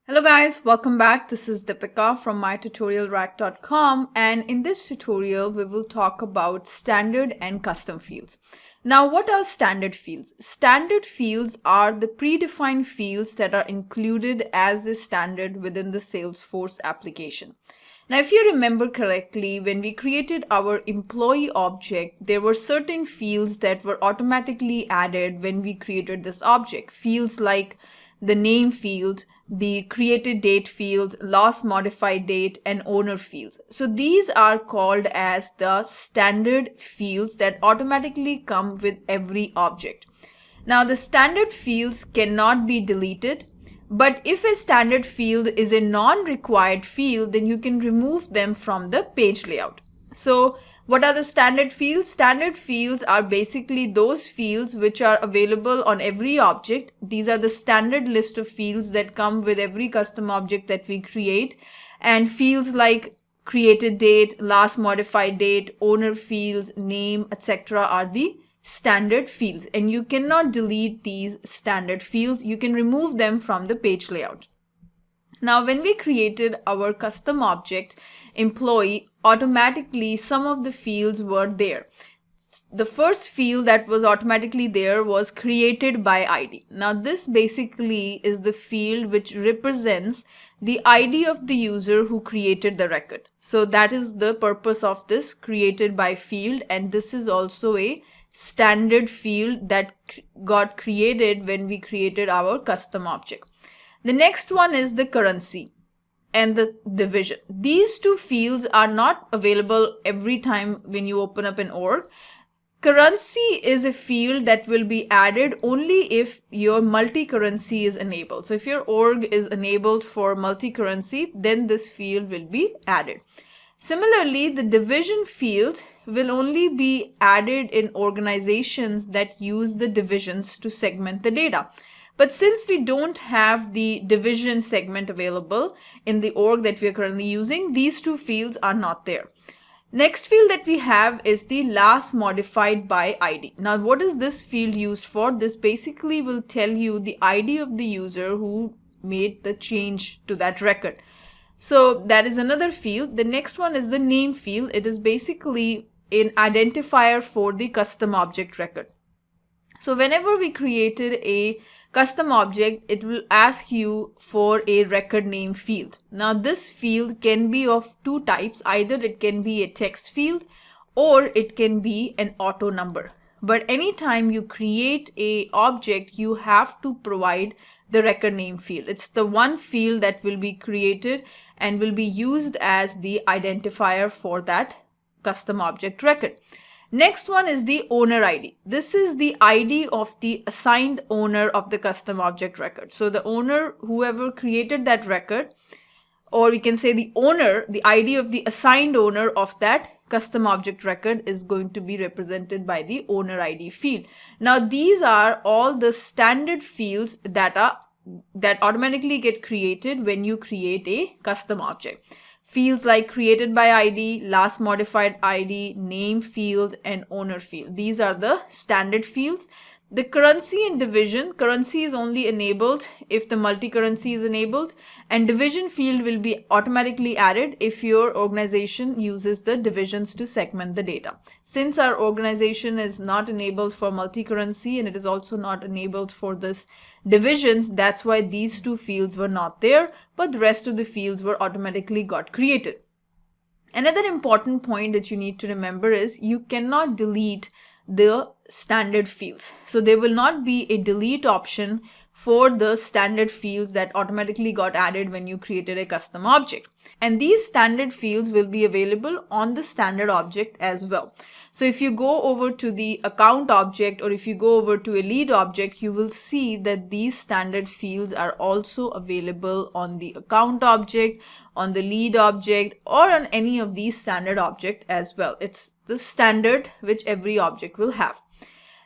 Hello guys, welcome back. This is Deepika from MyTutorialRack.com, and in this tutorial we will talk about standard and custom fields. Now, what are standard fields? Standard fields are the predefined fields that are included as a standard within the Salesforce application. Now, if you remember correctly, when we created our employee object, there were certain fields that were automatically added when we created this object. Fields like the name field, the created date field, last modified date, and owner fields. So these are called as the standard fields that automatically come with every object. Now, the standard fields cannot be deleted. But if a standard field is a non-required field, then you can remove them from the page layout. So what are the standard fields? Standard fields are basically those fields which are available on every object. These are the standard list of fields that come with every custom object that we create. And fields like created date, last modified date, owner fields, name, etc. are the standard fields, and you cannot delete these standard fields. You can remove them from the page layout. Now, when we created our custom object employee, automatically some of the fields were there. The first field that was automatically there was created by ID. Now, this basically is the field which represents the ID of the user who created the record. So that is the purpose of this created by field, and this is also a standard field that got created when we created our custom object. The next one is the currency and the division. These two fields are not available every time when you open up an org. Currency is a field that will be added only if your multi-currency is enabled. So if your org is enabled for multi-currency, then this field will be added. Similarly, the division field will only be added in organizations that use the divisions to segment the data. But since we don't have the division segment available in the org that we are currently using, these two fields are not there. Next field that we have is the last modified by ID. Now, what is this field used for? This basically will tell you the ID of the user who made the change to that record. So that is another field. The next one is the name field. It is basically an identifier for the custom object record. So whenever we created a custom object, it will ask you for a record name field. Now, this field can be of two types. Either it can be a text field or it can be an auto number. But anytime you create a object, you have to provide the record name field. It's the one field that will be created and will be used as the identifier for that custom object record. Next one is the owner ID. This is the ID of the assigned owner of the custom object record. So the owner, whoever created that record, or we can say the owner, the ID of the assigned owner of that custom object record is going to be represented by the owner ID field. Now, these are all the standard fields that automatically get created when you create a custom object. Fields like created by ID, last modified ID, name field, and owner field. These are the standard fields. The currency and division, currency is only enabled if the multi-currency is enabled, and division field will be automatically added if your organization uses the divisions to segment the data. Since our organization is not enabled for multi-currency and it is also not enabled for this divisions, that's why these two fields were not there, but the rest of the fields were automatically got created. Another important point that you need to remember is you cannot delete the standard fields. So there will not be a delete option for the standard fields that automatically got added when you created a custom object. And these standard fields will be available on the standard object as well. So if you go over to the account object or if you go over to a lead object, you will see that these standard fields are also available on the account object, on the lead object, or on any of these standard object as well. It's the standard which every object will have.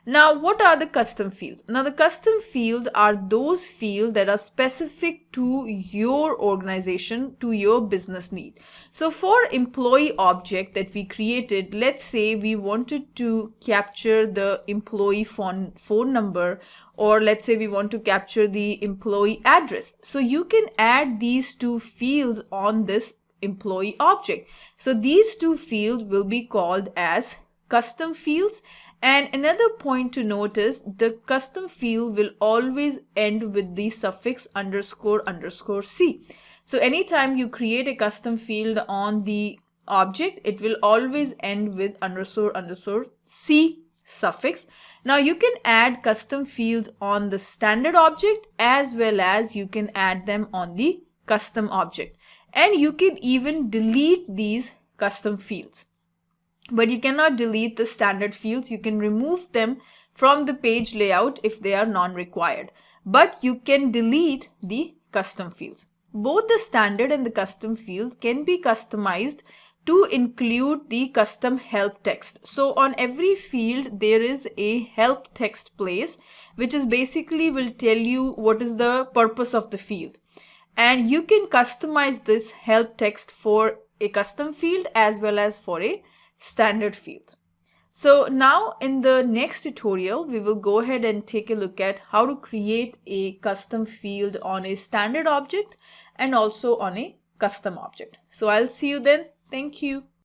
Now, what are the custom fields? Now, the custom fields are those fields that are specific to your organization, to your business need. So for employee object that we created, let's say we wanted to capture the employee phone number or let's say we want to capture the employee address. So you can add these two fields on this employee object. So these two fields will be called as custom fields. And another point to note is the custom field will always end with the suffix __c. So anytime you create a custom field on the object, it will always end with __c suffix. Now you can add custom fields on the standard object as well as you can add them on the custom object. And you can even delete these custom fields. But you cannot delete the standard fields. You can remove them from the page layout if they are non-required. But you can delete the custom fields. Both the standard and the custom field can be customized to include the custom help text. So on every field there is a help text place, which is basically will tell you what is the purpose of the field. And you can customize this help text for a custom field as well as for a standard field. So now in the next tutorial, we will go ahead and take a look at how to create a custom field on a standard object and also on a custom object. So I'll see you then. Thank you.